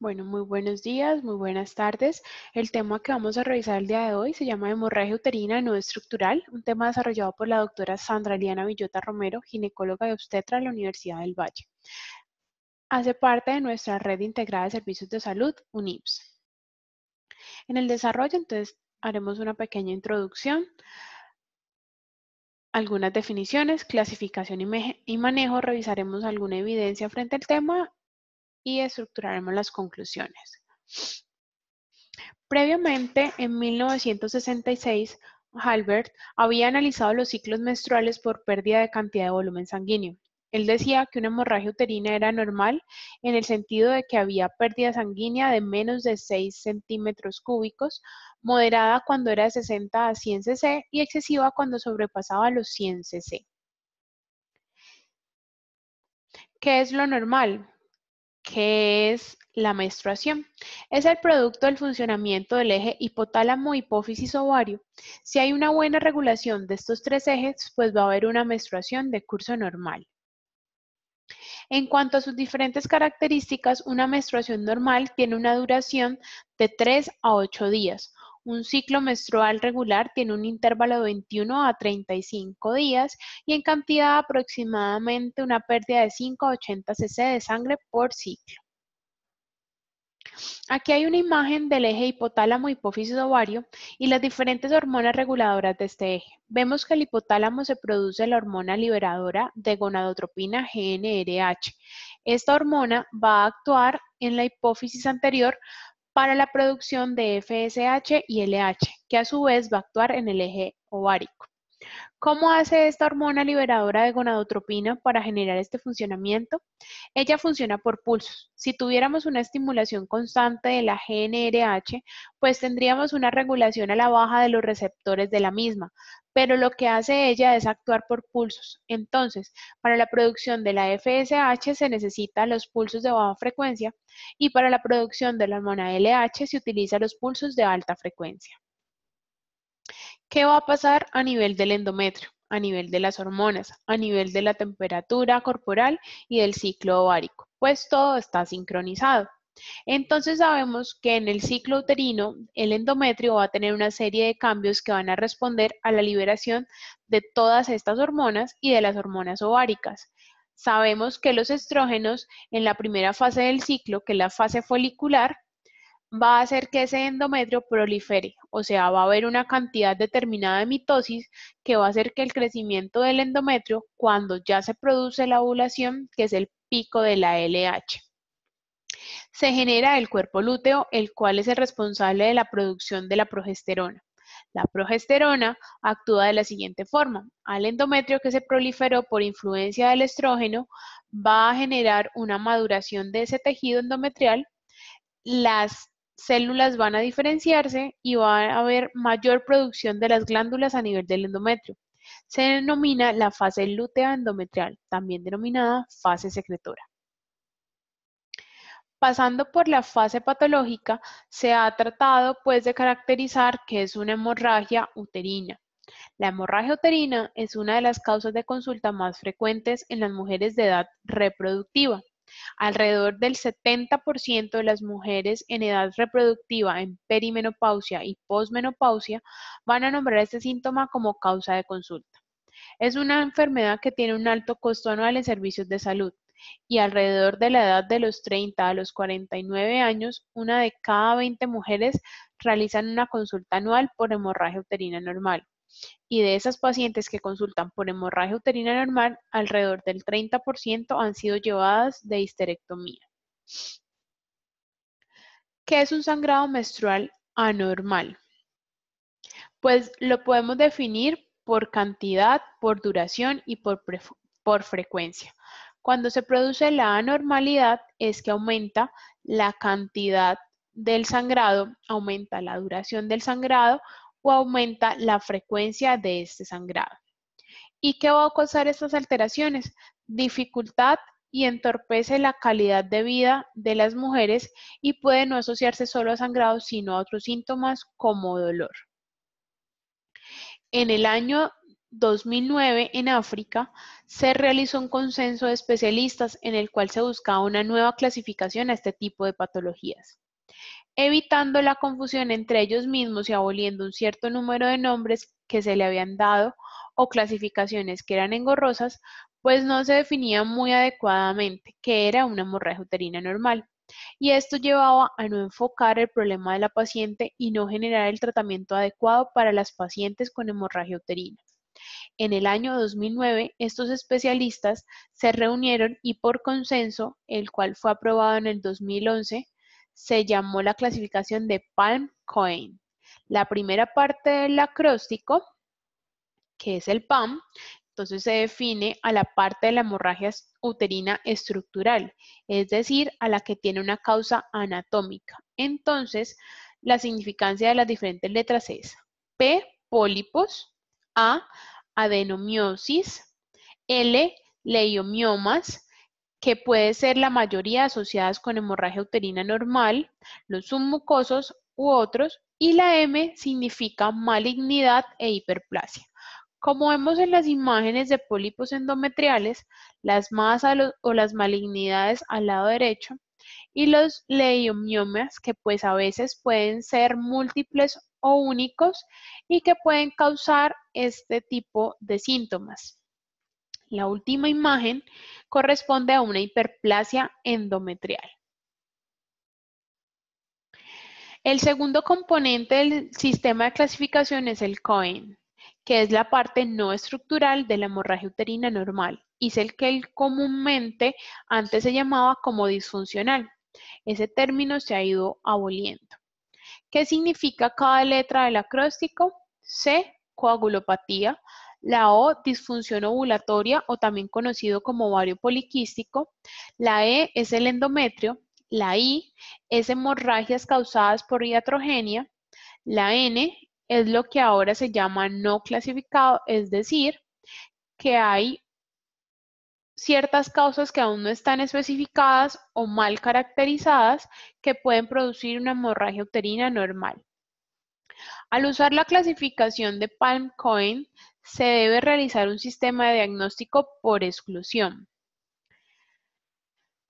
Bueno, muy buenos días, muy buenas tardes. El tema que vamos a revisar el día de hoy se llama hemorragia uterina no estructural, un tema desarrollado por la doctora Sandra Liana Villota Romero, ginecóloga y obstetra de la Universidad del Valle. Hace parte de nuestra red integrada de servicios de salud, UNIPS. En el desarrollo, entonces, haremos una pequeña introducción, algunas definiciones, clasificación y manejo, revisaremos alguna evidencia frente al tema y estructuraremos las conclusiones. Previamente, en 1966, Halbert había analizado los ciclos menstruales por pérdida de cantidad de volumen sanguíneo. Él decía que una hemorragia uterina era normal en el sentido de que había pérdida sanguínea de menos de 6 centímetros cúbicos, moderada cuando era de 60 a 100 cc y excesiva cuando sobrepasaba los 100 cc. ¿Qué es lo normal? ¿Qué es la menstruación? Es el producto del funcionamiento del eje hipotálamo, hipófisis, ovario. Si hay una buena regulación de estos tres ejes, pues va a haber una menstruación de curso normal. En cuanto a sus diferentes características, una menstruación normal tiene una duración de 3 a 8 días. Un ciclo menstrual regular tiene un intervalo de 21 a 35 días y en cantidad aproximadamente una pérdida de 5 a 80 cc de sangre por ciclo. Aquí hay una imagen del eje hipotálamo, hipófisis, ovario y las diferentes hormonas reguladoras de este eje. Vemos que el hipotálamo se produce la hormona liberadora de gonadotropina GnRH. Esta hormona va a actuar en la hipófisis anterior para la producción de FSH y LH, que a su vez va a actuar en el eje ovárico. ¿Cómo hace esta hormona liberadora de gonadotropina para generar este funcionamiento? Ella funciona por pulsos. Si tuviéramos una estimulación constante de la GnRH, pues tendríamos una regulación a la baja de los receptores de la misma, pero lo que hace ella es actuar por pulsos. Entonces, para la producción de la FSH se necesitan los pulsos de baja frecuencia y para la producción de la hormona LH se utilizan los pulsos de alta frecuencia. ¿Qué va a pasar a nivel del endometrio, a nivel de las hormonas, a nivel de la temperatura corporal y del ciclo ovárico? Pues todo está sincronizado. Entonces sabemos que en el ciclo uterino el endometrio va a tener una serie de cambios que van a responder a la liberación de todas estas hormonas y de las hormonas ováricas. Sabemos que los estrógenos en la primera fase del ciclo, que es la fase folicular, va a hacer que ese endometrio prolifere, o sea, va a haber una cantidad determinada de mitosis que va a hacer que el crecimiento del endometrio, cuando ya se produce la ovulación, que es el pico de la LH, se genera el cuerpo lúteo, el cual es el responsable de la producción de la progesterona. La progesterona actúa de la siguiente forma. Al endometrio que se proliferó por influencia del estrógeno, va a generar una maduración de ese tejido endometrial. Las células van a diferenciarse y va a haber mayor producción de las glándulas a nivel del endometrio. Se denomina la fase lútea endometrial, también denominada fase secretora. Pasando por la fase patológica, se ha tratado pues de caracterizar qué es una hemorragia uterina. La hemorragia uterina es una de las causas de consulta más frecuentes en las mujeres de edad reproductiva. Alrededor del 70% de las mujeres en edad reproductiva en perimenopausia y posmenopausia van a nombrar este síntoma como causa de consulta. Es una enfermedad que tiene un alto costo anual en servicios de salud y alrededor de la edad de los 30 a los 49 años, una de cada 20 mujeres realizan una consulta anual por hemorragia uterina normal. Y de esas pacientes que consultan por hemorragia uterina normal, alrededor del 30% han sido llevadas de histerectomía. ¿Qué es un sangrado menstrual anormal? Pues lo podemos definir por cantidad, por duración y por frecuencia. Cuando se produce la anormalidad es que aumenta la cantidad del sangrado, aumenta la duración del sangrado o aumenta la frecuencia de este sangrado. ¿Y qué va a causar estas alteraciones? Dificultad y entorpece la calidad de vida de las mujeres y puede no asociarse solo a sangrado, sino a otros síntomas como dolor. En el año 2009 en África, se realizó un consenso de especialistas en el cual se buscaba una nueva clasificación a este tipo de patologías, evitando la confusión entre ellos mismos y aboliendo un cierto número de nombres que se le habían dado o clasificaciones que eran engorrosas, pues no se definía muy adecuadamente qué era una hemorragia uterina normal. Y esto llevaba a no enfocar el problema de la paciente y no generar el tratamiento adecuado para las pacientes con hemorragia uterina. En el año 2009, estos especialistas se reunieron y por consenso, el cual fue aprobado en el 2011, se llamó la clasificación de Palm-Cohen. La primera parte del acróstico, que es el PAM, entonces se define a la parte de la hemorragia uterina estructural, es decir, a la que tiene una causa anatómica. Entonces, la significancia de las diferentes letras es P, pólipos, A, adenomiosis, L, leiomiomas, que puede ser la mayoría asociadas con hemorragia uterina normal, los submucosos u otros, y la M significa malignidad e hiperplasia. Como vemos en las imágenes de pólipos endometriales, las masas o las malignidades al lado derecho y los leiomiomas que pues a veces pueden ser múltiples o únicos y que pueden causar este tipo de síntomas. La última imagen corresponde a una hiperplasia endometrial. El segundo componente del sistema de clasificación es el Cohen, que es la parte no estructural de la hemorragia uterina normal y es el que comúnmente antes se llamaba como disfuncional. Ese término se ha ido aboliendo. ¿Qué significa cada letra del acróstico? C, coagulopatía. La O, disfunción ovulatoria o también conocido como ovario poliquístico. La E es el endometrio. La I es hemorragias causadas por iatrogenia. La N es lo que ahora se llama no clasificado, es decir, que hay ciertas causas que aún no están especificadas o mal caracterizadas que pueden producir una hemorragia uterina normal. Al usar la clasificación de Palm-Cohen, se debe realizar un sistema de diagnóstico por exclusión.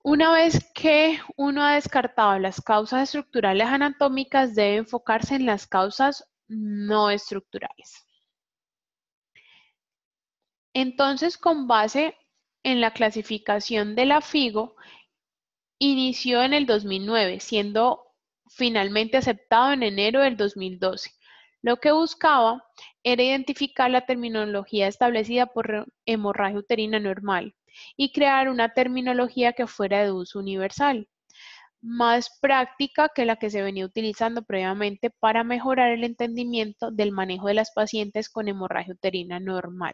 Una vez que uno ha descartado las causas estructurales anatómicas, debe enfocarse en las causas no estructurales. Entonces, con base en la clasificación de la FIGO, inició en el 2009, siendo finalmente aceptado en enero del 2012. Lo que buscaba era identificar la terminología establecida por hemorragia uterina normal y crear una terminología que fuera de uso universal, más práctica que la que se venía utilizando previamente para mejorar el entendimiento del manejo de las pacientes con hemorragia uterina normal.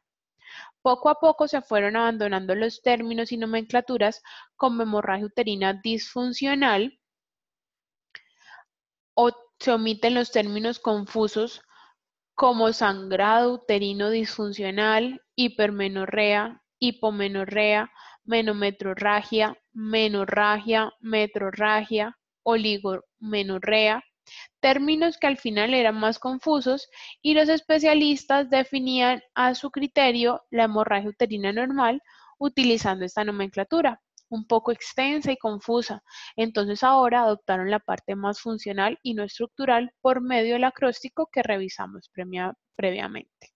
Poco a poco se fueron abandonando los términos y nomenclaturas como hemorragia uterina disfuncional o se omiten los términos confusos como sangrado uterino disfuncional, hipermenorrea, hipomenorrea, menometrorragia, menorragia, metrorragia, oligomenorrea, términos que al final eran más confusos y los especialistas definían a su criterio la hemorragia uterina normal utilizando esta nomenclatura, un poco extensa y confusa. Entonces ahora adoptaron la parte más funcional y no estructural por medio del acróstico que revisamos previamente.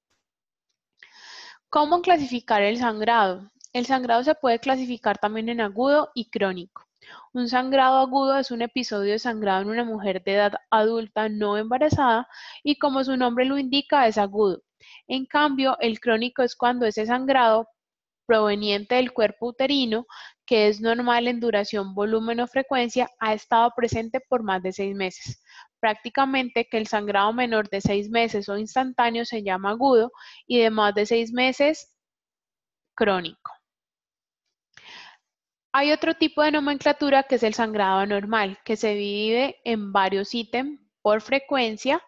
¿Cómo clasificar el sangrado? El sangrado se puede clasificar también en agudo y crónico. Un sangrado agudo es un episodio de sangrado en una mujer de edad adulta no embarazada y como su nombre lo indica es agudo. En cambio, el crónico es cuando ese sangrado proveniente del cuerpo uterino, que es normal en duración, volumen o frecuencia, ha estado presente por más de 6 meses. Prácticamente que el sangrado menor de 6 meses o instantáneo se llama agudo y de más de 6 meses crónico. Hay otro tipo de nomenclatura que es el sangrado anormal, que se divide en varios ítems por frecuencia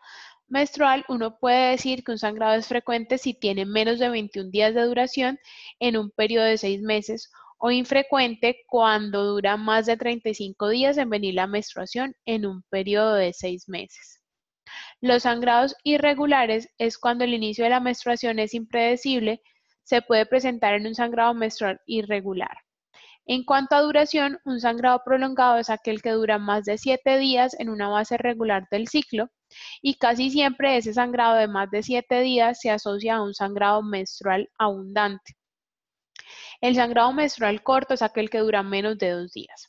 menstrual. Uno puede decir que un sangrado es frecuente si tiene menos de 21 días de duración en un periodo de 6 meses o infrecuente cuando dura más de 35 días en venir la menstruación en un periodo de 6 meses. Los sangrados irregulares es cuando el inicio de la menstruación es impredecible, se puede presentar en un sangrado menstrual irregular. En cuanto a duración, un sangrado prolongado es aquel que dura más de 7 días en una base regular del ciclo y casi siempre ese sangrado de más de 7 días se asocia a un sangrado menstrual abundante. El sangrado menstrual corto es aquel que dura menos de 2 días.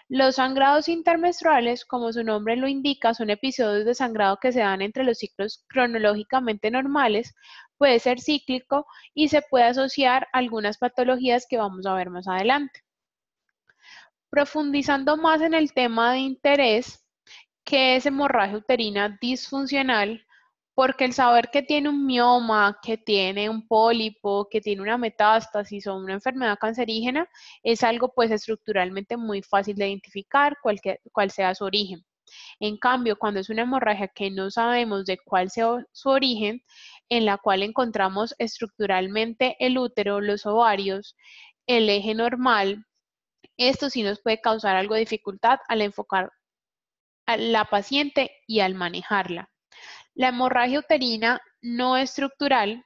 Los sangrados intermenstruales, como su nombre lo indica, son episodios de sangrado que se dan entre los ciclos cronológicamente normales, puede ser cíclico y se puede asociar a algunas patologías que vamos a ver más adelante. Profundizando más en el tema de interés, ¿qué es hemorragia uterina disfuncional? Porque el saber que tiene un mioma, que tiene un pólipo, que tiene una metástasis o una enfermedad cancerígena, es algo pues estructuralmente muy fácil de identificar, cual sea su origen. En cambio, cuando es una hemorragia que no sabemos de cuál sea su origen, en la cual encontramos estructuralmente el útero, los ovarios, el eje normal, esto sí nos puede causar algo de dificultad al enfocar a la paciente y al manejarla. La hemorragia uterina no estructural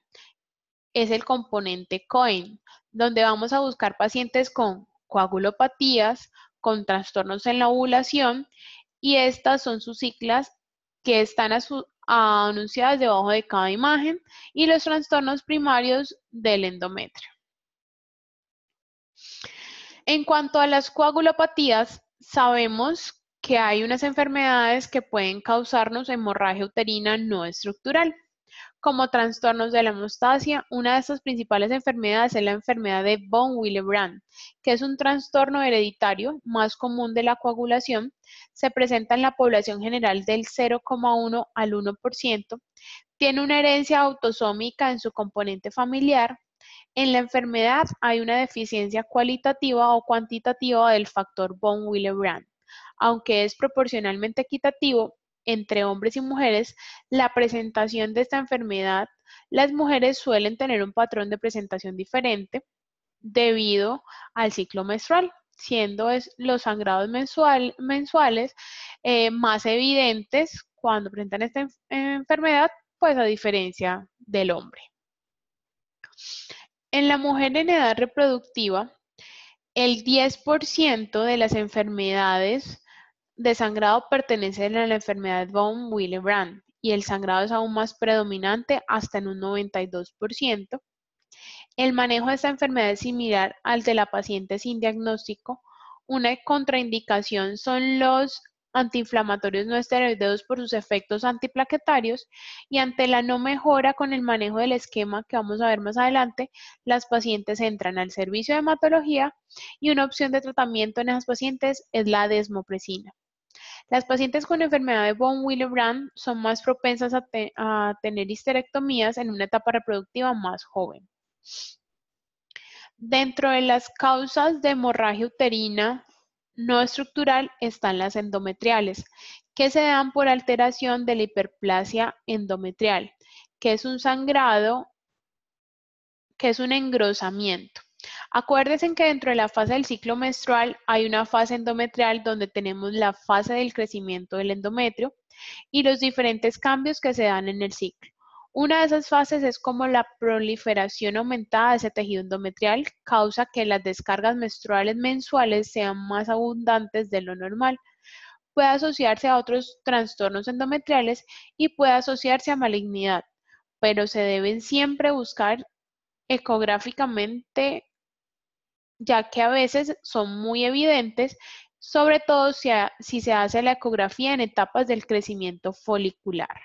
es el componente COEN, donde vamos a buscar pacientes con coagulopatías, con trastornos en la ovulación, y estas son sus siglas que están anunciadas debajo de cada imagen, y los trastornos primarios del endometrio. En cuanto a las coagulopatías, sabemos que hay unas enfermedades que pueden causarnos hemorragia uterina no estructural, como trastornos de la hemostasia. Una de estas principales enfermedades es la enfermedad de von Willebrand, que es un trastorno hereditario más común de la coagulación. Se presenta en la población general del 0,1 al 1%. Tiene una herencia autosómica en su componente familiar. En la enfermedad hay una deficiencia cualitativa o cuantitativa del factor von Willebrand. Aunque es proporcionalmente equitativo entre hombres y mujeres, la presentación de esta enfermedad, las mujeres suelen tener un patrón de presentación diferente debido al ciclo menstrual, siendo los sangrados mensuales más evidentes cuando presentan esta enfermedad, pues a diferencia del hombre. En la mujer en edad reproductiva, el 10% de las enfermedades de sangrado pertenecen a la enfermedad von Willebrand y el sangrado es aún más predominante hasta en un 92%. El manejo de esta enfermedad es similar al de la paciente sin diagnóstico. Una contraindicación son los antiinflamatorios no esteroideos por sus efectos antiplaquetarios y ante la no mejora con el manejo del esquema que vamos a ver más adelante, las pacientes entran al servicio de hematología y una opción de tratamiento en esas pacientes es la desmopresina. Las pacientes con enfermedad de von Willebrand son más propensas a tener histerectomías en una etapa reproductiva más joven. Dentro de las causas de hemorragia uterina no estructural están las endometriales, que se dan por alteración de la hiperplasia endometrial, que es un sangrado, que es un engrosamiento. Acuérdense que dentro de la fase del ciclo menstrual hay una fase endometrial donde tenemos la fase del crecimiento del endometrio y los diferentes cambios que se dan en el ciclo. Una de esas fases es como la proliferación aumentada de ese tejido endometrial causa que las descargas menstruales mensuales sean más abundantes de lo normal. Puede asociarse a otros trastornos endometriales y puede asociarse a malignidad, pero se deben siempre buscar ecográficamente, ya que a veces son muy evidentes, sobre todo si se hace la ecografía en etapas del crecimiento folicular.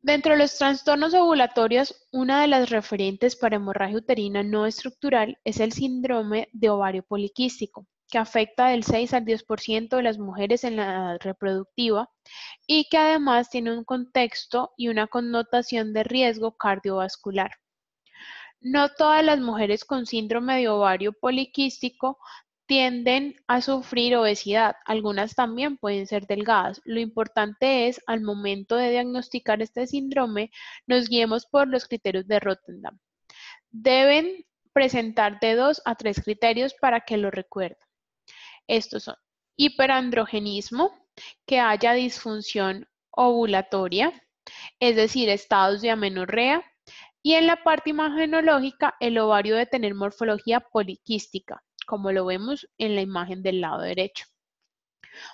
Dentro de los trastornos ovulatorios, una de las referentes para hemorragia uterina no estructural es el síndrome de ovario poliquístico, que afecta del 6 al 10% de las mujeres en la edad reproductiva y que además tiene un contexto y una connotación de riesgo cardiovascular. No todas las mujeres con síndrome de ovario poliquístico tienden a sufrir obesidad, algunas también pueden ser delgadas. Lo importante es, al momento de diagnosticar este síndrome, nos guiemos por los criterios de Rotterdam. Deben presentar de 2 a 3 criterios para que lo recuerden. Estos son hiperandrogenismo, que haya disfunción ovulatoria, es decir, estados de amenorrea, y en la parte imagenológica, el ovario debe tener morfología poliquística, como lo vemos en la imagen del lado derecho.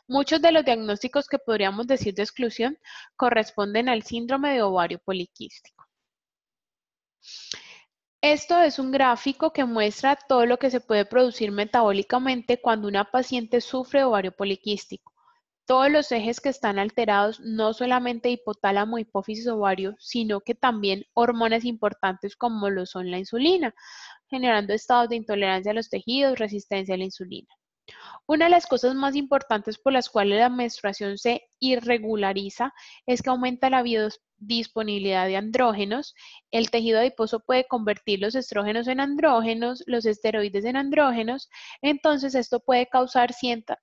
Muchos de los diagnósticos que podríamos decir de exclusión corresponden al síndrome de ovario poliquístico. Esto es un gráfico que muestra todo lo que se puede producir metabólicamente cuando una paciente sufre ovario poliquístico. Todos los ejes que están alterados, no solamente hipotálamo, hipófisis, ovario, sino que también hormonas importantes como lo son la insulina, generando estados de intolerancia a los tejidos, resistencia a la insulina. Una de las cosas más importantes por las cuales la menstruación se irregulariza es que aumenta la biodisponibilidad de andrógenos. El tejido adiposo puede convertir los estrógenos en andrógenos, los esteroides en andrógenos. Entonces, esto puede causar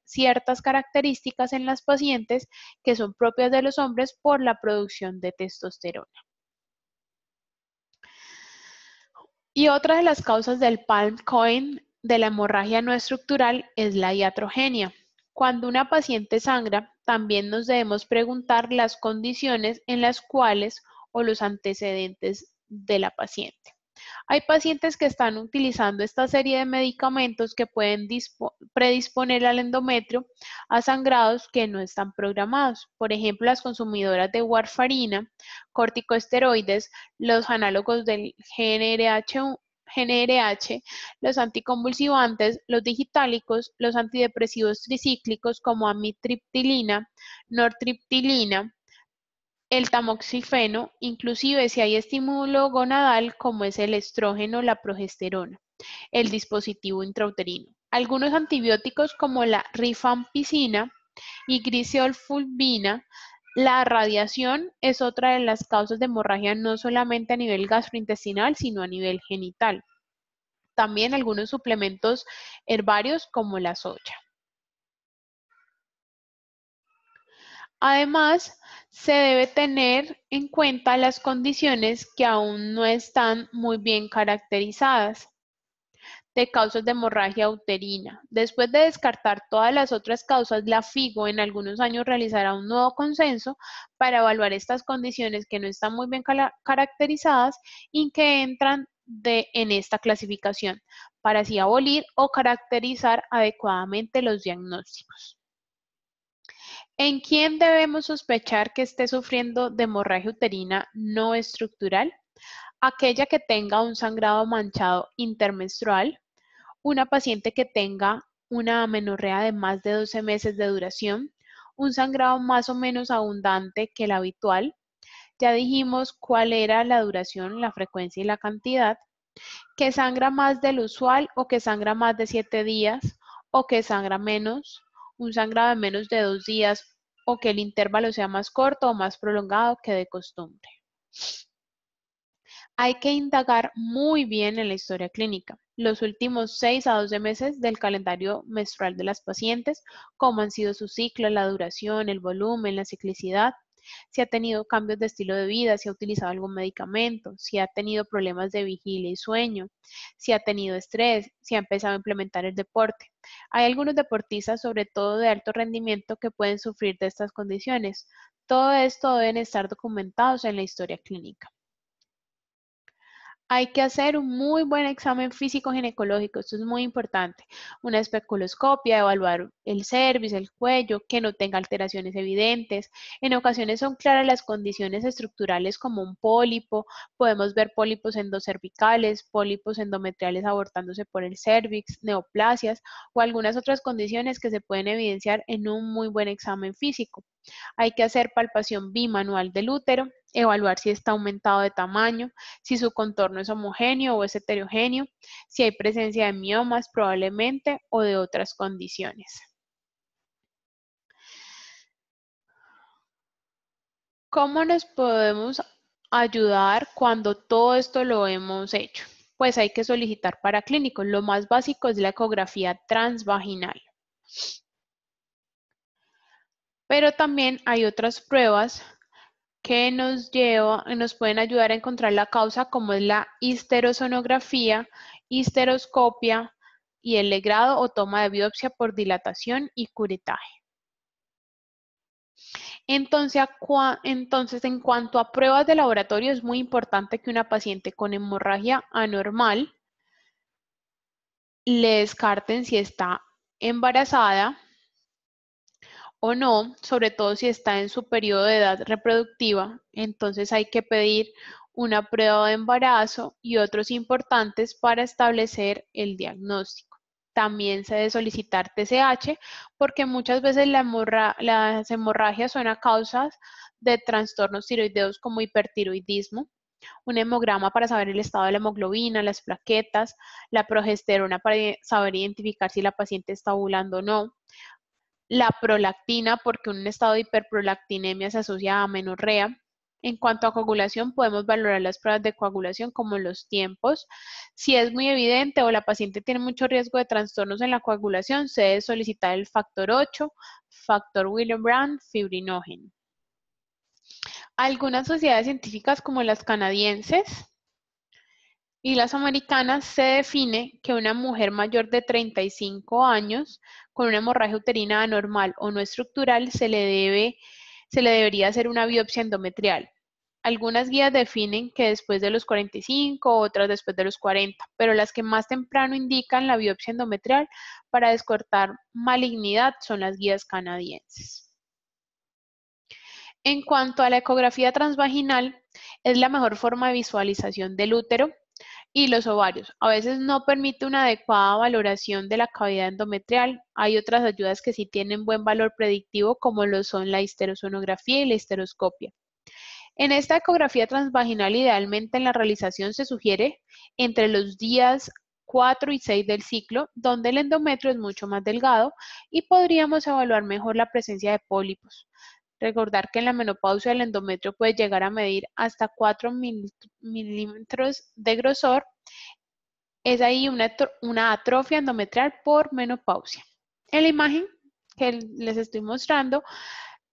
ciertas características en las pacientes que son propias de los hombres por la producción de testosterona. Y otra de las causas del palm coin de la hemorragia no estructural es la iatrogenia. Cuando una paciente sangra, también nos debemos preguntar las condiciones en las cuales o los antecedentes de la paciente. Hay pacientes que están utilizando esta serie de medicamentos que pueden predisponer al endometrio a sangrados que no están programados. Por ejemplo, las consumidoras de warfarina, corticosteroides, los análogos del GnRH, los anticonvulsivantes, los digitálicos, los antidepresivos tricíclicos como amitriptilina, nortriptilina, el tamoxifeno, inclusive si hay estímulo gonadal como es el estrógeno, la progesterona, el dispositivo intrauterino. Algunos antibióticos como la rifampicina y griseolfulvina. La radiación es otra de las causas de hemorragia no solamente a nivel gastrointestinal, sino a nivel genital. También algunos suplementos herbarios como la soya. Además, se debe tener en cuenta las condiciones que aún no están muy bien caracterizadas de causas de hemorragia uterina. Después de descartar todas las otras causas, la FIGO en algunos años realizará un nuevo consenso para evaluar estas condiciones que no están muy bien caracterizadas y que entran en esta clasificación, para así abolir o caracterizar adecuadamente los diagnósticos. ¿En quién debemos sospechar que esté sufriendo de hemorragia uterina no estructural? Aquella que tenga un sangrado manchado intermenstrual, una paciente que tenga una amenorrea de más de 12 meses de duración, un sangrado más o menos abundante que el habitual. Ya dijimos cuál era la duración, la frecuencia y la cantidad, que sangra más del usual o que sangra más de 7 días o que sangra menos, un sangrado de menos de 2 días o que el intervalo sea más corto o más prolongado que de costumbre. Hay que indagar muy bien en la historia clínica, los últimos 6 a 12 meses del calendario menstrual de las pacientes, cómo han sido su ciclo, la duración, el volumen, la ciclicidad, si ha tenido cambios de estilo de vida, si ha utilizado algún medicamento, si ha tenido problemas de vigilia y sueño, si ha tenido estrés, si ha empezado a implementar el deporte. Hay algunos deportistas, sobre todo de alto rendimiento, que pueden sufrir de estas condiciones. Todo esto deben estar documentados en la historia clínica. Hay que hacer un muy buen examen físico ginecológico, esto es muy importante. Una especuloscopia, evaluar el cervix, el cuello, que no tenga alteraciones evidentes. En ocasiones son claras las condiciones estructurales como un pólipo, podemos ver pólipos endocervicales, pólipos endometriales abortándose por el cervix, neoplasias o algunas otras condiciones que se pueden evidenciar en un muy buen examen físico. Hay que hacer palpación bimanual del útero, evaluar si está aumentado de tamaño, si su contorno es homogéneo o es heterogéneo, si hay presencia de miomas probablemente o de otras condiciones. ¿Cómo nos podemos ayudar cuando todo esto lo hemos hecho? Pues hay que solicitar paraclínicos. Lo más básico es la ecografía transvaginal. Pero también hay otras pruebas que nos pueden ayudar a encontrar la causa, como es la histerosonografía, histeroscopia y el legrado o toma de biopsia por dilatación y curetaje. Entonces, en cuanto a pruebas de laboratorio, es muy importante que una paciente con hemorragia anormal le descarten si está embarazada o no, sobre todo si está en su periodo de edad reproductiva. Entonces hay que pedir una prueba de embarazo y otros importantes para establecer el diagnóstico. También se debe solicitar TSH porque muchas veces las hemorragias son a causa de trastornos tiroideos como hipertiroidismo, un hemograma para saber el estado de la hemoglobina, las plaquetas, la progesterona para saber identificar si la paciente está ovulando o no, la prolactina porque un estado de hiperprolactinemia se asocia a amenorrea. En cuanto a coagulación, podemos valorar las pruebas de coagulación como los tiempos. Si es muy evidente o la paciente tiene mucho riesgo de trastornos en la coagulación, se debe solicitar el factor 8, factor Willebrand, fibrinógeno. Algunas sociedades científicas como las canadienses y las americanas se define que una mujer mayor de 35 años con una hemorragia uterina anormal o no estructural se le debería hacer una biopsia endometrial. Algunas guías definen que después de los 45, otras después de los 40, pero las que más temprano indican la biopsia endometrial para descartar malignidad son las guías canadienses. En cuanto a la ecografía transvaginal, es la mejor forma de visualización del útero y los ovarios. A veces no permite una adecuada valoración de la cavidad endometrial. Hay otras ayudas que sí tienen buen valor predictivo, como lo son la histerosonografía y la histeroscopia. En esta ecografía transvaginal, idealmente en la realización se sugiere entre los días 4 y 6 del ciclo, donde el endometrio es mucho más delgado y podríamos evaluar mejor la presencia de pólipos. Recordar que en la menopausia el endometrio puede llegar a medir hasta 4 milímetros de grosor. Es ahí una atrofia endometrial por menopausia. En la imagen que les estoy mostrando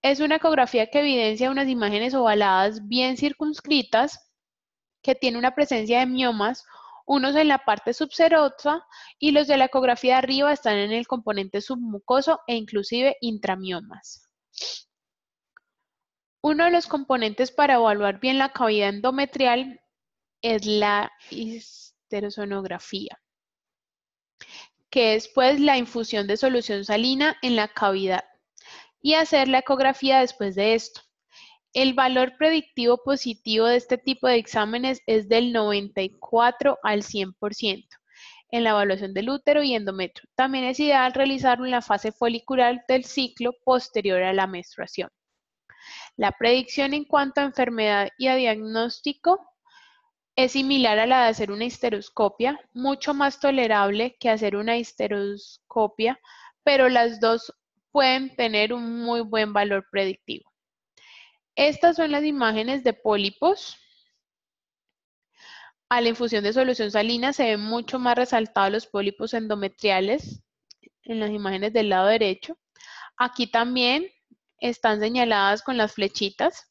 es una ecografía que evidencia unas imágenes ovaladas bien circunscritas que tiene una presencia de miomas, unos en la parte subserosa y los de la ecografía de arriba están en el componente submucoso e inclusive intramiomas. Uno de los componentes para evaluar bien la cavidad endometrial es la histerosonografía, que es pues la infusión de solución salina en la cavidad y hacer la ecografía después de esto. El valor predictivo positivo de este tipo de exámenes es del 94 al 100% en la evaluación del útero y endometrio. También es ideal realizarlo en la fase folicular del ciclo posterior a la menstruación. La predicción en cuanto a enfermedad y a diagnóstico es similar a la de hacer una histeroscopia, mucho más tolerable que hacer una histeroscopia, pero las dos pueden tener un muy buen valor predictivo. Estas son las imágenes de pólipos. A la infusión de solución salina se ven mucho más resaltados los pólipos endometriales en las imágenes del lado derecho. Aquí también están señaladas con las flechitas.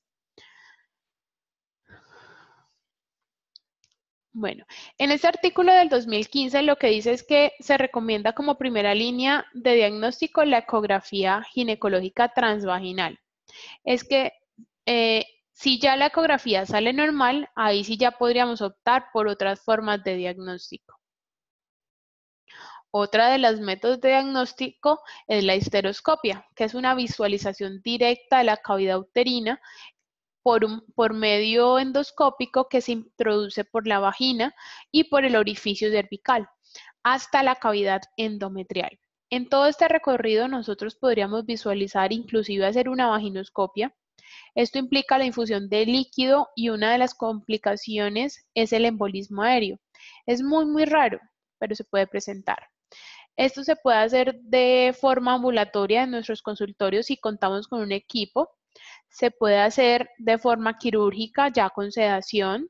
Bueno, en este artículo del 2015 lo que dice es que se recomienda como primera línea de diagnóstico la ecografía ginecológica transvaginal. Es que si ya la ecografía sale normal, ahí sí ya podríamos optar por otras formas de diagnóstico. Otra de los métodos de diagnóstico es la histeroscopia, que es una visualización directa de la cavidad uterina por medio endoscópico que se introduce por la vagina y por el orificio cervical hasta la cavidad endometrial. En todo este recorrido nosotros podríamos visualizar, inclusive hacer una vaginoscopia. Esto implica la infusión de líquido y una de las complicaciones es el embolismo aéreo. Es muy raro, pero se puede presentar. Esto se puede hacer de forma ambulatoria en nuestros consultorios si contamos con un equipo. Se puede hacer de forma quirúrgica ya con sedación.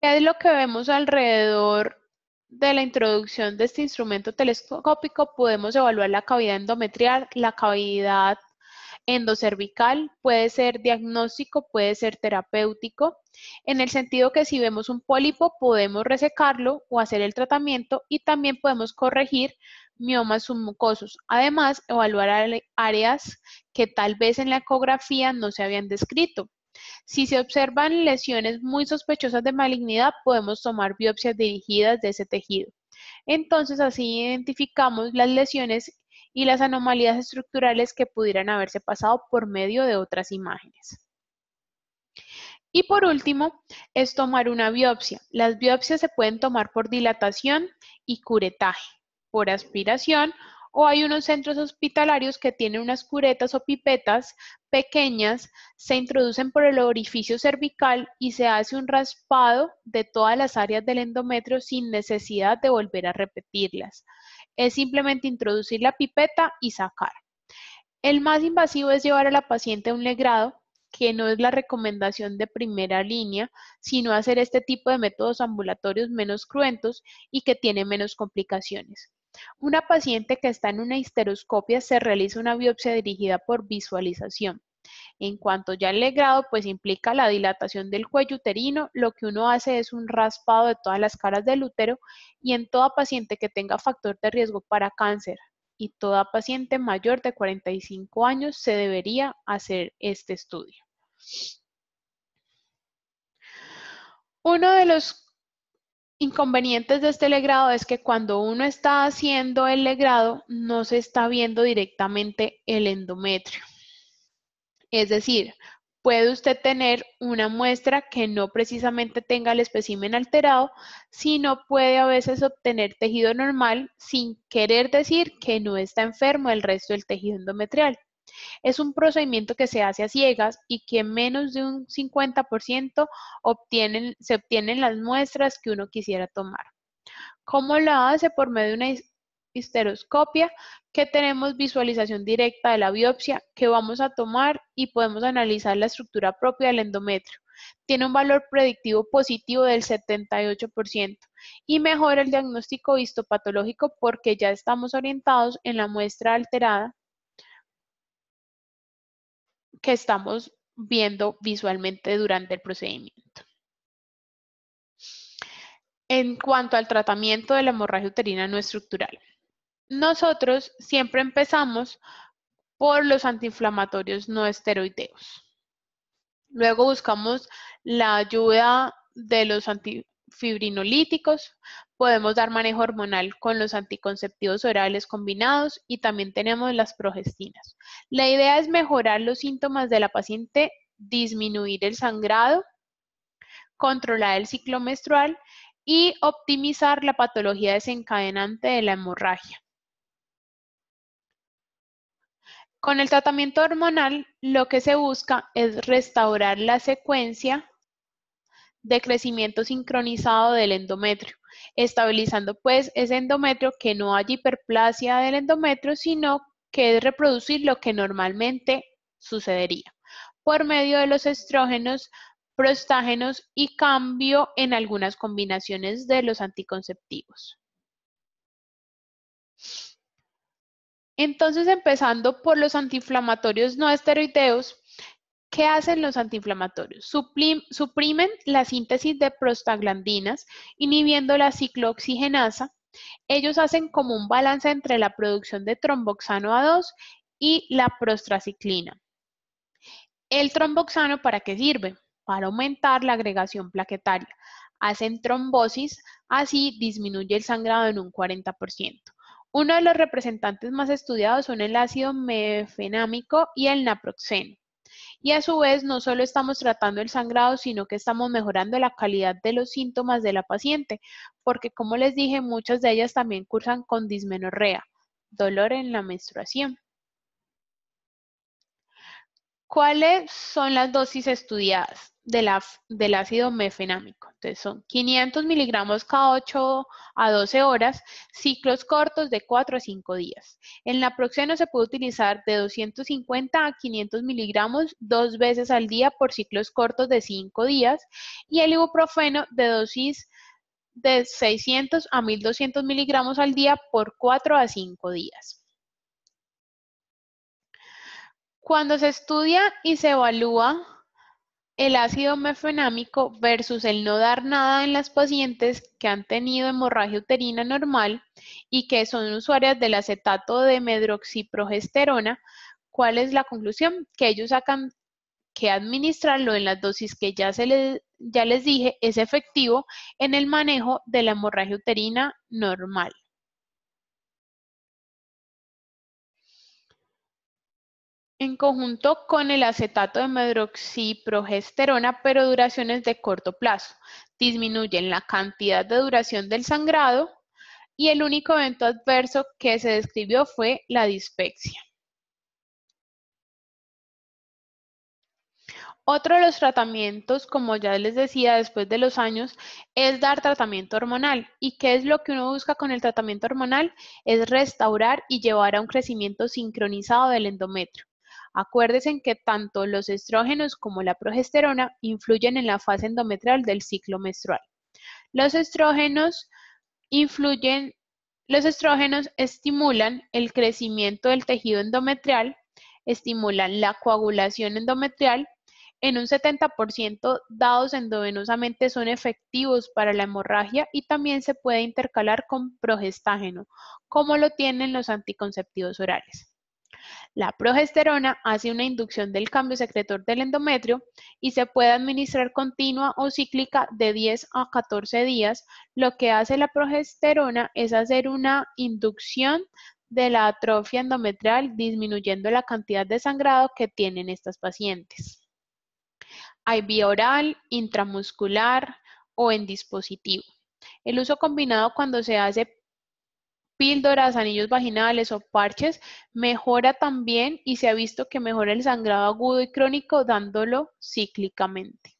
¿Qué es lo que vemos alrededor de la introducción de este instrumento telescópico? Podemos evaluar la cavidad endometrial, la cavidad endocervical, puede ser diagnóstico, puede ser terapéutico, en el sentido que si vemos un pólipo podemos resecarlo o hacer el tratamiento y también podemos corregir miomas submucosos. Además, evaluar áreas que tal vez en la ecografía no se habían descrito. Si se observan lesiones muy sospechosas de malignidad, podemos tomar biopsias dirigidas de ese tejido. Entonces, así identificamos las lesiones y las anomalías estructurales que pudieran haberse pasado por medio de otras imágenes. Y por último, es tomar una biopsia. Las biopsias se pueden tomar por dilatación y curetaje, por aspiración, o hay unos centros hospitalarios que tienen unas curetas o pipetas pequeñas, se introducen por el orificio cervical y se hace un raspado de todas las áreas del endometrio sin necesidad de volver a repetirlas. Es simplemente introducir la pipeta y sacar. El más invasivo es llevar a la paciente a un legrado, que no es la recomendación de primera línea, sino hacer este tipo de métodos ambulatorios menos cruentos y que tienen menos complicaciones. Una paciente que está en una histeroscopia se realiza una biopsia dirigida por visualización. En cuanto ya al legrado, pues implica la dilatación del cuello uterino, lo que uno hace es un raspado de todas las caras del útero y en toda paciente que tenga factor de riesgo para cáncer y toda paciente mayor de 45 años se debería hacer este estudio. Uno de los inconvenientes de este legrado es que cuando uno está haciendo el legrado no se está viendo directamente el endometrio. Es decir, puede usted tener una muestra que no precisamente tenga el espécimen alterado, sino puede a veces obtener tejido normal sin querer decir que no está enfermo el resto del tejido endometrial. Es un procedimiento que se hace a ciegas y que menos de un 50% se obtienen las muestras que uno quisiera tomar. ¿Cómo lo hace? Por medio de una histeroscopia, que tenemos visualización directa de la biopsia que vamos a tomar y podemos analizar la estructura propia del endometrio. Tiene un valor predictivo positivo del 78% y mejora el diagnóstico histopatológico porque ya estamos orientados en la muestra alterada que estamos viendo visualmente durante el procedimiento. En cuanto al tratamiento de la hemorragia uterina no estructural, nosotros siempre empezamos por los antiinflamatorios no esteroideos. Luego buscamos la ayuda de los antifibrinolíticos, podemos dar manejo hormonal con los anticonceptivos orales combinados y también tenemos las progestinas. La idea es mejorar los síntomas de la paciente, disminuir el sangrado, controlar el ciclo menstrual y optimizar la patología desencadenante de la hemorragia. Con el tratamiento hormonal, lo que se busca es restaurar la secuencia de crecimiento sincronizado del endometrio, estabilizando pues ese endometrio, que no haya hiperplasia del endometrio, sino que es reproducir lo que normalmente sucedería por medio de los estrógenos, prostágenos y cambio en algunas combinaciones de los anticonceptivos. Entonces, empezando por los antiinflamatorios no esteroideos, ¿qué hacen los antiinflamatorios? Suprimen la síntesis de prostaglandinas, inhibiendo la ciclooxigenasa. Ellos hacen como un balance entre la producción de tromboxano A2 y la prostraciclina. ¿El tromboxano para qué sirve? Para aumentar la agregación plaquetaria. Hacen trombosis, así disminuye el sangrado en un 40%. Uno de los representantes más estudiados son el ácido mefenámico y el naproxeno. Y a su vez, no solo estamos tratando el sangrado, sino que estamos mejorando la calidad de los síntomas de la paciente, porque como les dije, muchas de ellas también cursan con dismenorrea, dolor en la menstruación. ¿Cuáles son las dosis estudiadas del ácido mefenámico? Entonces son 500 miligramos cada 8 a 12 horas, ciclos cortos de 4 a 5 días. El naproxeno se puede utilizar de 250 a 500 miligramos 2 veces al día por ciclos cortos de 5 días y el ibuprofeno de dosis de 600 a 1200 miligramos al día por 4 a 5 días. Cuando se estudia y se evalúa el ácido mefenámico versus el no dar nada en las pacientes que han tenido hemorragia uterina normal y que son usuarias del acetato de medroxiprogesterona. ¿Cuál es la conclusión? Que ellos sacan que administrarlo en las dosis que ya les dije es efectivo en el manejo de la hemorragia uterina normal. En conjunto con el acetato de medroxiprogesterona, pero duraciones de corto plazo. Disminuyen la cantidad de duración del sangrado y el único evento adverso que se describió fue la dispepsia. Otro de los tratamientos, como ya les decía, después de los años, es dar tratamiento hormonal. ¿Y qué es lo que uno busca con el tratamiento hormonal? Es restaurar y llevar a un crecimiento sincronizado del endometrio. Acuérdense que tanto los estrógenos como la progesterona influyen en la fase endometrial del ciclo menstrual. Los estrógenos estimulan el crecimiento del tejido endometrial, estimulan la coagulación endometrial. En un 70% dados endovenosamente son efectivos para la hemorragia y también se puede intercalar con progestágeno, como lo tienen los anticonceptivos orales. La progesterona hace una inducción del cambio secretor del endometrio y se puede administrar continua o cíclica de 10 a 14 días. Lo que hace la progesterona es hacer una inducción de la atrofia endometrial, disminuyendo la cantidad de sangrado que tienen estas pacientes. Hay vía oral, intramuscular o en dispositivo. El uso combinado cuando se hace píldoras, anillos vaginales o parches mejora también y se ha visto que mejora el sangrado agudo y crónico dándolo cíclicamente.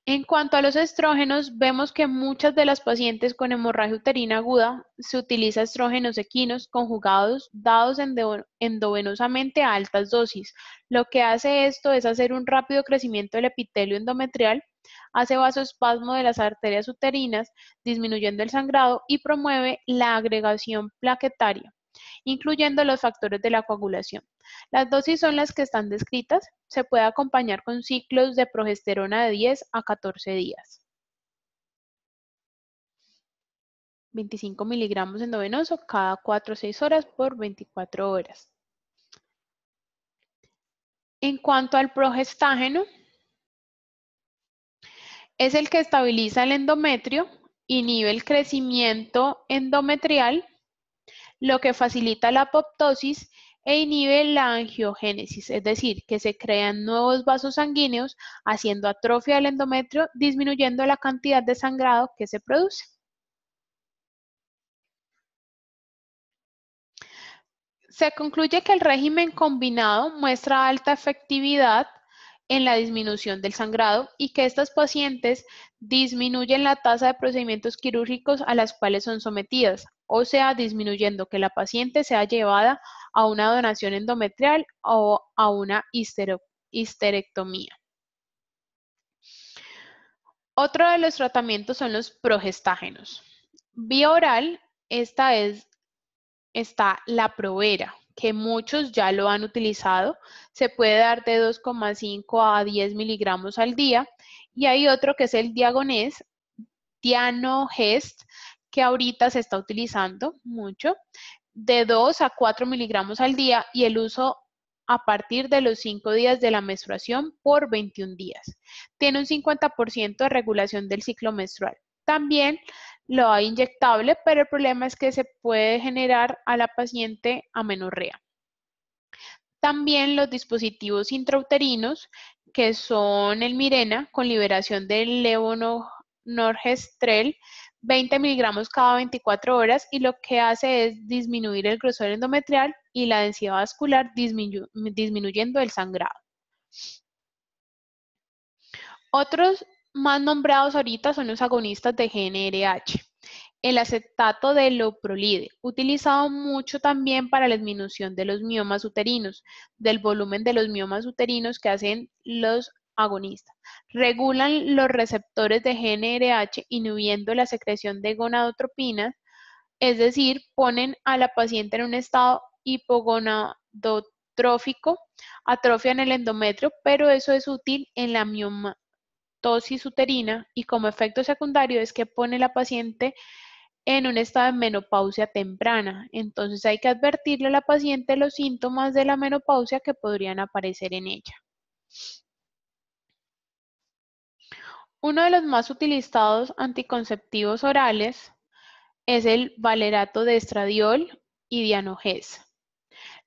En cuanto a los estrógenos, vemos que muchas de las pacientes con hemorragia uterina aguda se utiliza estrógenos equinos conjugados dados endovenosamente a altas dosis. Lo que hace esto es hacer un rápido crecimiento del epitelio endometrial, hace vasoespasmo de las arterias uterinas, disminuyendo el sangrado y promueve la agregación plaquetaria, incluyendo los factores de la coagulación. Las dosis son las que están descritas. Se puede acompañar con ciclos de progesterona de 10 a 14 días. 25 miligramos endovenoso cada 4 o 6 horas por 24 horas. En cuanto al progestágeno, es el que estabiliza el endometrio, inhibe el crecimiento endometrial, lo que facilita la apoptosis e inhibe la angiogénesis, es decir, que se crean nuevos vasos sanguíneos haciendo atrofia del endometrio, disminuyendo la cantidad de sangrado que se produce. Se concluye que el régimen combinado muestra alta efectividad en la disminución del sangrado y que estas pacientes disminuyen la tasa de procedimientos quirúrgicos a las cuales son sometidas, o sea, disminuyendo que la paciente sea llevada a una donación endometrial o a una histerectomía. Otro de los tratamientos son los progestágenos. Vía oral, está la Provera, que muchos ya lo han utilizado. Se puede dar de 2,5 a 10 miligramos al día. Y hay otro que es el Dianogest, que ahorita se está utilizando mucho, de 2 a 4 miligramos al día y el uso a partir de los 5 días de la menstruación por 21 días. Tiene un 50% de regulación del ciclo menstrual. También lo hay inyectable, pero el problema es que se puede generar a la paciente amenorrea. También los dispositivos intrauterinos, que son el Mirena, con liberación del levonorgestrel, 20 miligramos cada 24 horas, y lo que hace es disminuir el grosor endometrial y la densidad vascular, disminuyendo el sangrado. Otros más nombrados ahorita son los agonistas de GnRH. El acetato de loprolide, utilizado mucho también para la disminución de los miomas uterinos, del volumen de los miomas uterinos que hacen los agonistas. Regulan los receptores de GnRH inhibiendo la secreción de gonadotropinas, es decir, ponen a la paciente en un estado hipogonadotrófico atrofian el endometrio, pero eso es útil en la miomatosis uterina y como efecto secundario es que pone a la paciente en un estado de menopausia temprana. Entonces hay que advertirle a la paciente los síntomas de la menopausia que podrían aparecer en ella. Uno de los más utilizados anticonceptivos orales es el valerato de estradiol y Dianogés.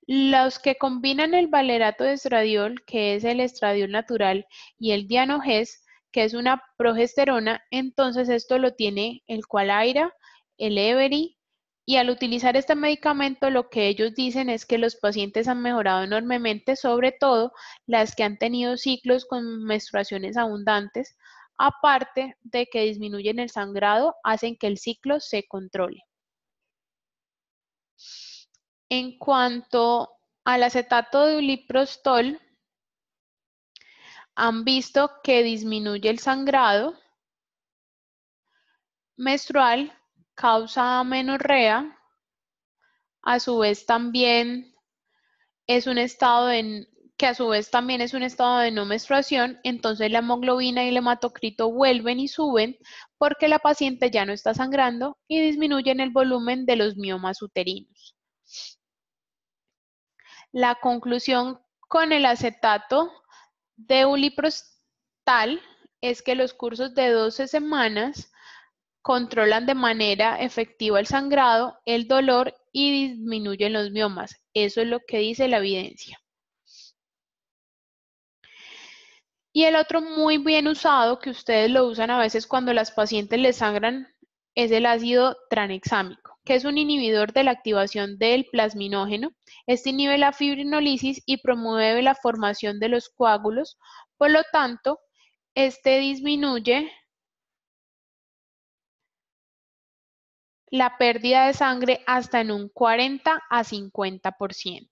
Los que combinan el valerato de estradiol, que es el estradiol natural, y el Dianogés, que es una progesterona, entonces esto lo tiene el Qualaira, el Every, y al utilizar este medicamento lo que ellos dicen es que los pacientes han mejorado enormemente, sobre todo las que han tenido ciclos con menstruaciones abundantes, aparte de que disminuyen el sangrado, hacen que el ciclo se controle. En cuanto al acetato de uliprostol, han visto que disminuye el sangrado menstrual, causa amenorrea, a su vez también es un estado de no menstruación, entonces la hemoglobina y el hematocrito vuelven y suben porque la paciente ya no está sangrando y disminuyen el volumen de los miomas uterinos. La conclusión con el acetato de uliprostol es que los cursos de 12 semanas controlan de manera efectiva el sangrado, el dolor y disminuyen los miomas. Eso es lo que dice la evidencia. Y el otro muy bien usado, que ustedes lo usan a veces cuando las pacientes les sangran, es el ácido tranexámico, que es un inhibidor de la activación del plasminógeno. Este inhibe la fibrinolisis y promueve la formación de los coágulos. Por lo tanto, este disminuye la pérdida de sangre hasta en un 40 a 50%.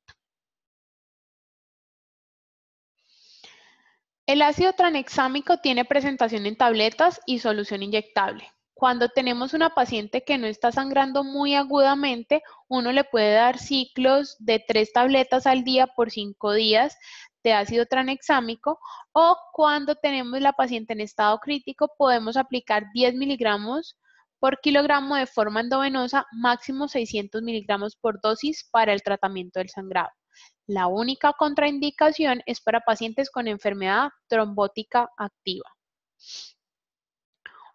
El ácido tranexámico tiene presentación en tabletas y solución inyectable. Cuando tenemos una paciente que no está sangrando muy agudamente, uno le puede dar ciclos de 3 tabletas al día por 5 días de ácido tranexámico, o cuando tenemos la paciente en estado crítico, podemos aplicar 10 miligramos por kilogramo de forma endovenosa, máximo 600 miligramos por dosis para el tratamiento del sangrado. La única contraindicación es para pacientes con enfermedad trombótica activa.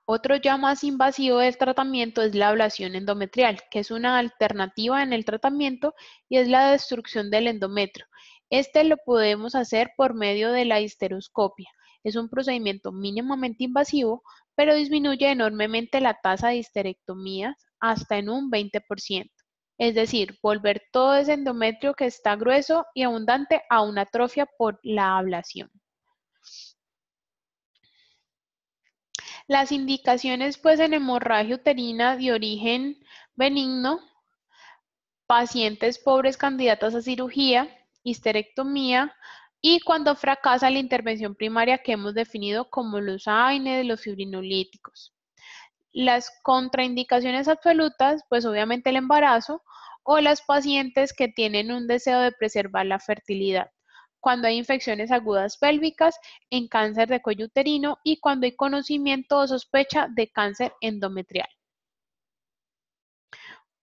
Otro ya más invasivo del tratamiento es la ablación endometrial, que es una alternativa en el tratamiento y es la destrucción del endometrio. Este lo podemos hacer por medio de la histeroscopia. Es un procedimiento mínimamente invasivo, pero disminuye enormemente la tasa de histerectomías hasta en un 20%. Es decir, volver todo ese endometrio que está grueso y abundante a una atrofia por la ablación. Las indicaciones pues en hemorragia uterina de origen benigno, pacientes pobres candidatas a cirugía, histerectomía y cuando fracasa la intervención primaria que hemos definido como los AINES, los fibrinolíticos. Las contraindicaciones absolutas, pues obviamente el embarazo o las pacientes que tienen un deseo de preservar la fertilidad, cuando hay infecciones agudas pélvicas, en cáncer de cuello uterino y cuando hay conocimiento o sospecha de cáncer endometrial.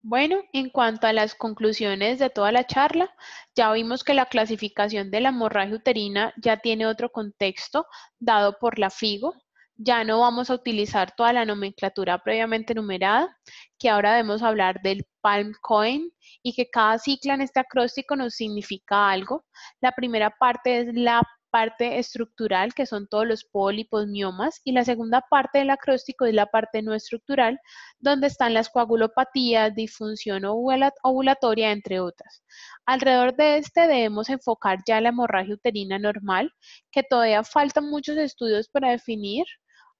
Bueno, en cuanto a las conclusiones de toda la charla, ya vimos que la clasificación de la hemorragia uterina ya tiene otro contexto dado por la FIGO. Ya no vamos a utilizar toda la nomenclatura previamente numerada, que ahora debemos hablar del Palm Coin y que cada sigla en este acróstico nos significa algo. La primera parte es la parte estructural, que son todos los pólipos, miomas, y la segunda parte del acróstico es la parte no estructural, donde están las coagulopatías, disfunción ovulatoria, entre otras. Alrededor de este debemos enfocar ya la hemorragia uterina normal, que todavía faltan muchos estudios para definir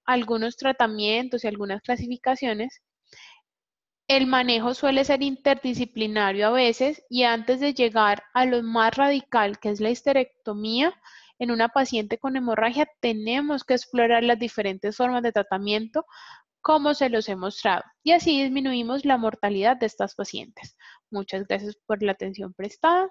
algunos tratamientos y algunas clasificaciones. El manejo suele ser interdisciplinario a veces y antes de llegar a lo más radical, que es la histerectomía, en una paciente con hemorragia tenemos que explorar las diferentes formas de tratamiento como se los he mostrado y así disminuimos la mortalidad de estas pacientes. Muchas gracias por la atención prestada.